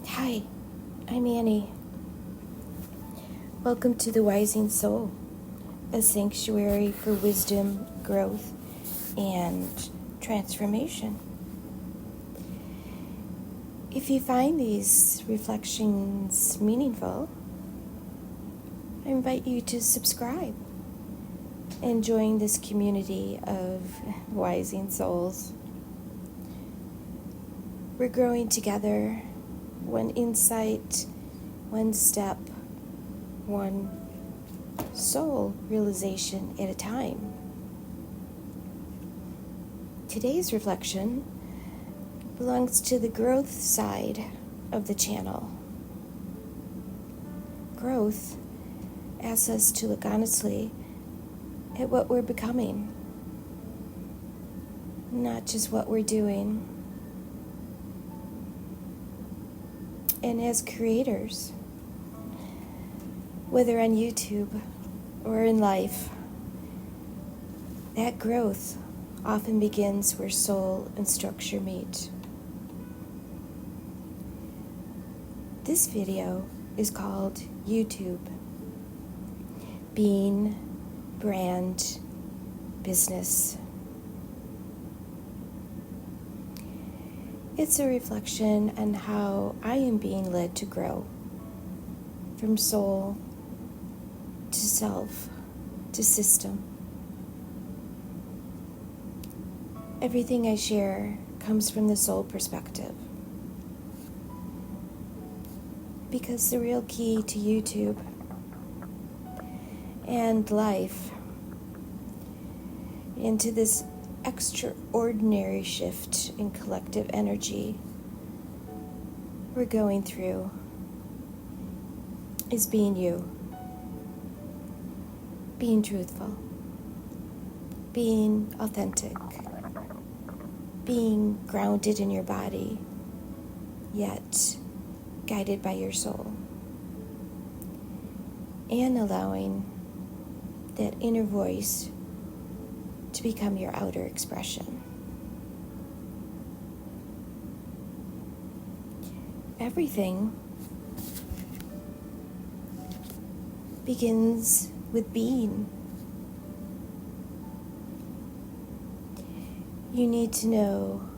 Hi, I'm Annie. Welcome to the Rising Soul, a sanctuary for wisdom, growth, and transformation. If you find these reflections meaningful, I invite you to subscribe and join this community of rising souls. We're growing together, one insight, one step, one soul realization at a time. Today's reflection belongs to the growth side of the channel. Growth asks us to look honestly at what we're becoming, not just what we're doing. And as creators, whether on YouTube or in life, that growth often begins where soul and structure meet. This video is called YouTube, Being, Brand, Business. It's a reflection on how I am being led to grow from soul to self to system. Everything I share comes from the soul perspective, because the real key to YouTube and life, into this extraordinary shift in collective energy we're going through, is being you, being truthful, being authentic, being grounded in your body, yet guided by your soul, and allowing that inner voice to become your outer expression. Everything begins with being. You need to know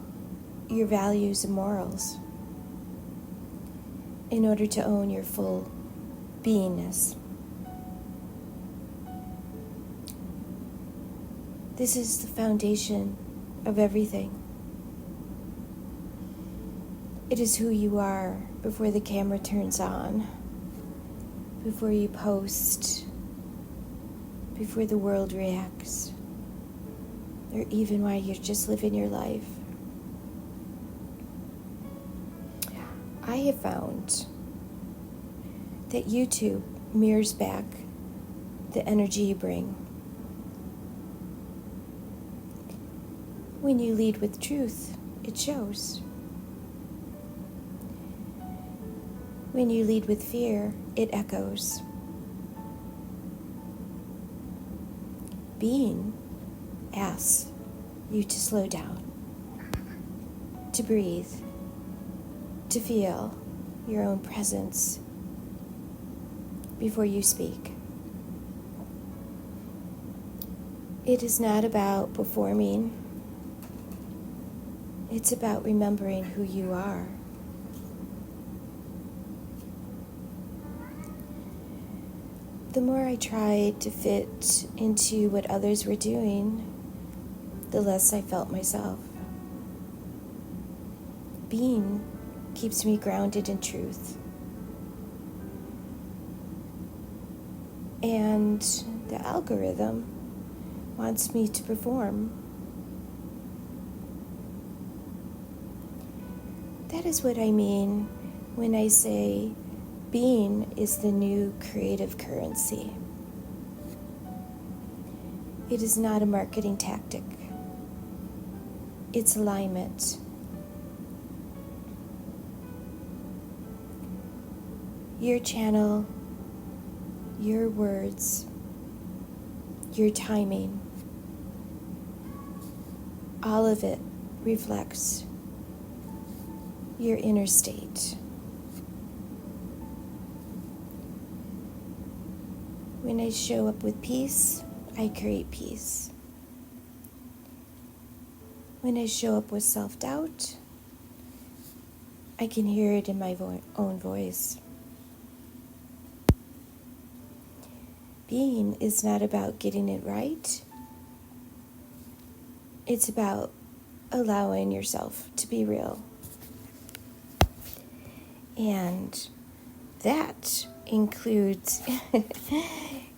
your values and morals in order to own your full beingness. This is the foundation of everything. It is who you are before the camera turns on, before you post, before the world reacts, or even while you're just living your life. I have found that YouTube mirrors back the energy you bring. When you lead with truth, it shows. When you lead with fear, it echoes. Being asks you to slow down, to breathe, to feel your own presence before you speak. It is not about performing. It's about remembering who you are. The more I tried to fit into what others were doing, the less I felt myself. Being keeps me grounded in truth. And the algorithm wants me to perform. That is what I mean when I say being is the new creative currency. It is not a marketing tactic. It's alignment. Your channel, your words, your timing, all of it reflects your inner state. When I show up with peace, I create peace. When I show up with self-doubt, I can hear it in my own voice. Being is not about getting it right. It's about allowing yourself to be real. And that includes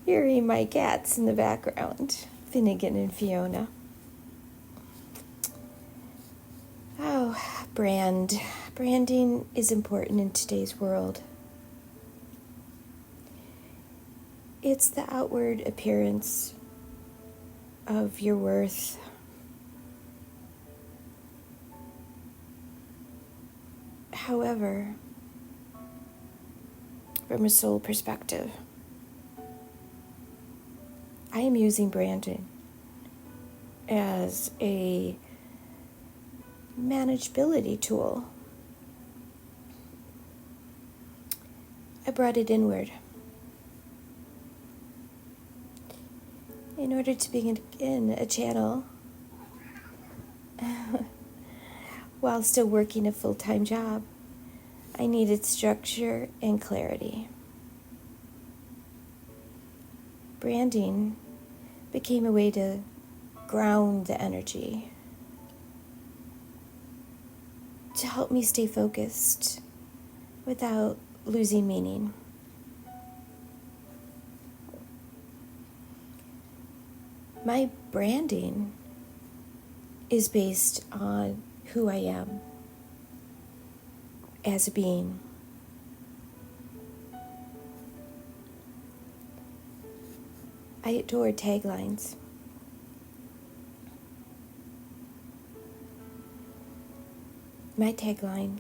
hearing my cats in the background, Finnegan and Fiona. Oh, branding is important in today's world. It's the outward appearance of your worth. However, from a soul perspective, I am using branding as a manageability tool. I brought it inward in order to begin a channel while still working a full-time job. I needed structure and clarity. Branding became a way to ground the energy, to help me stay focused without losing meaning. My branding is based on who I am as a being. I adore taglines. My tagline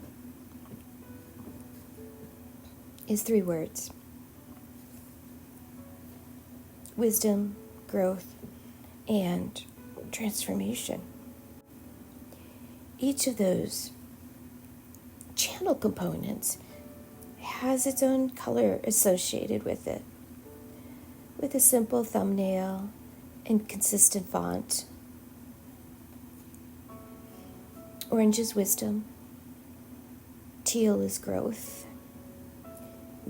is 3 words: wisdom, growth, and transformation. Each of those channel components has its own color associated with it, with a simple thumbnail and consistent font. Orange is wisdom, teal is growth,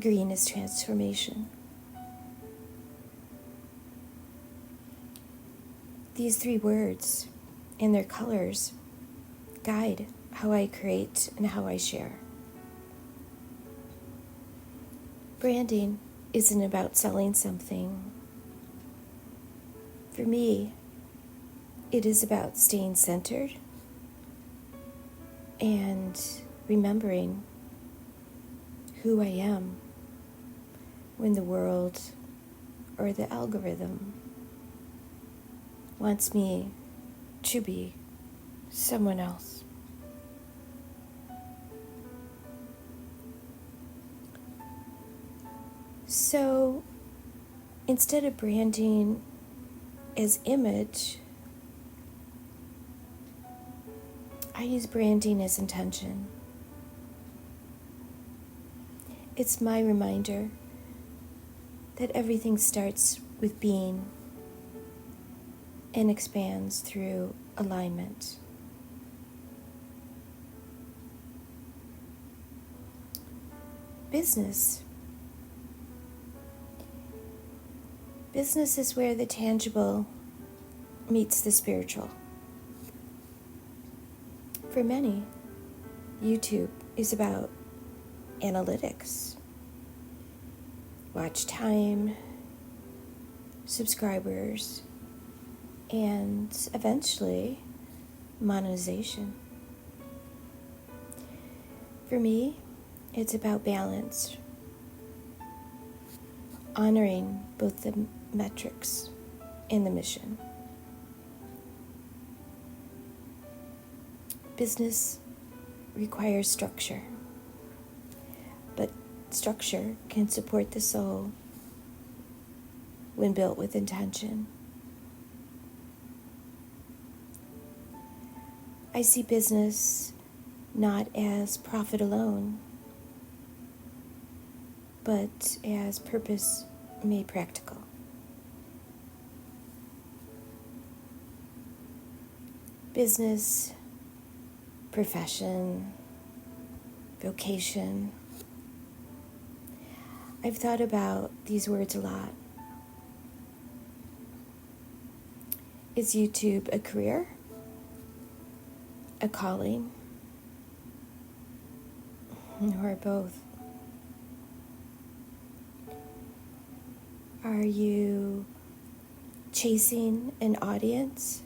green is transformation. These 3 words and their colors guide how I create and how I share. Branding isn't about selling something. For me, it is about staying centered and remembering who I am when the world or the algorithm wants me to be someone else. So instead of branding as image, I use branding as intention. It's my reminder that everything starts with being and expands through alignment. Business is where the tangible meets the spiritual. For many, YouTube is about analytics, watch time, subscribers, and eventually monetization. For me, it's about balance, honoring both the metrics and the mission. Business requires structure, but structure can support the soul when built with intention. I see business not as profit alone, but as purpose made practical. Business, profession, vocation. I've thought about these words a lot. Is YouTube a career? A calling? Or both? Are you chasing an audience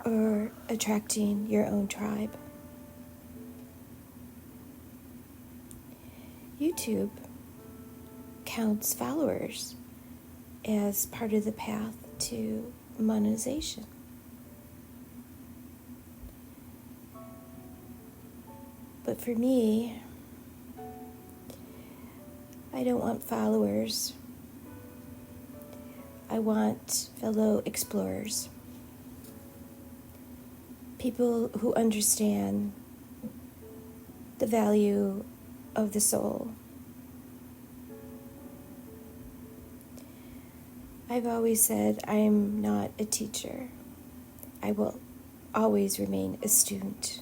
or attracting your own tribe? YouTube counts followers as part of the path to monetization. But for me, I don't want followers. I want fellow explorers. People who understand the value of the soul. I've always said I'm not a teacher. I will always remain a student.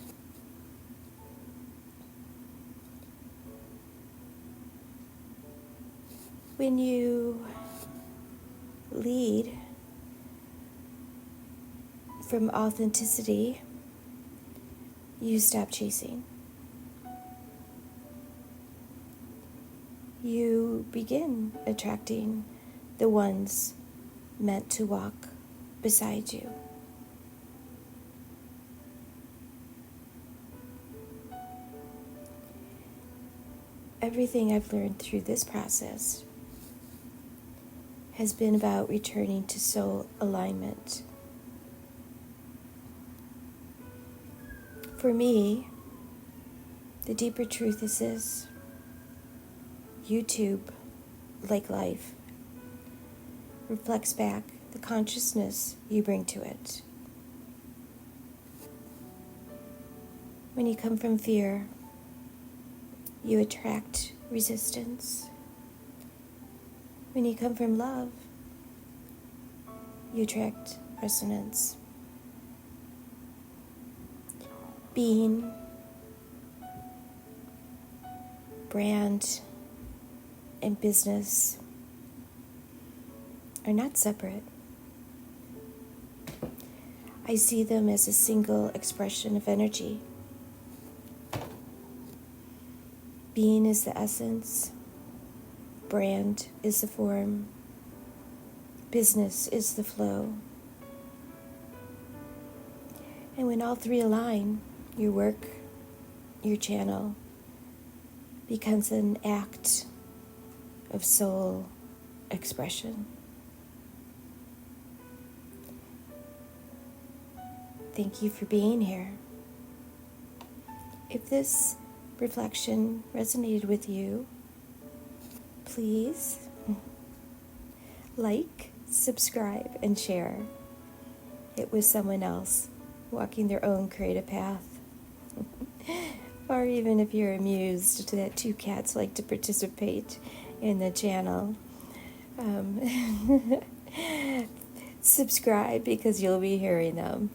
When you lead from authenticity, you stop chasing. You begin attracting the ones meant to walk beside you. Everything I've learned through this process has been about returning to soul alignment. For me, the deeper truth is this: YouTube, like life, reflects back the consciousness you bring to it. When you come from fear, you attract resistance. When you come from love, you attract resonance. Being, brand, and business are not separate. I see them as a single expression of energy. Being is the essence, brand is the form, business is the flow. And when all three align, your work, your channel, becomes an act of soul expression. Thank you for being here. If this reflection resonated with you, please like, subscribe, and share it with someone else walking their own creative path. Or even if you're amused that two cats like to participate in the channel, subscribe because you'll be hearing them.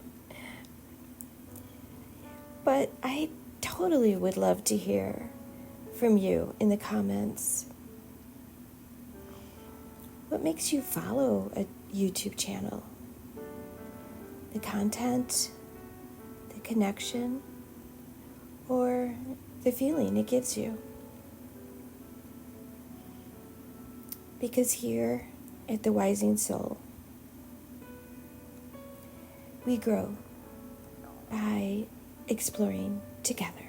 But I totally would love to hear from you in the comments. What makes you follow a YouTube channel? The content, the connection, or the feeling it gives you? Because here at the Wising Soul, we grow by exploring together.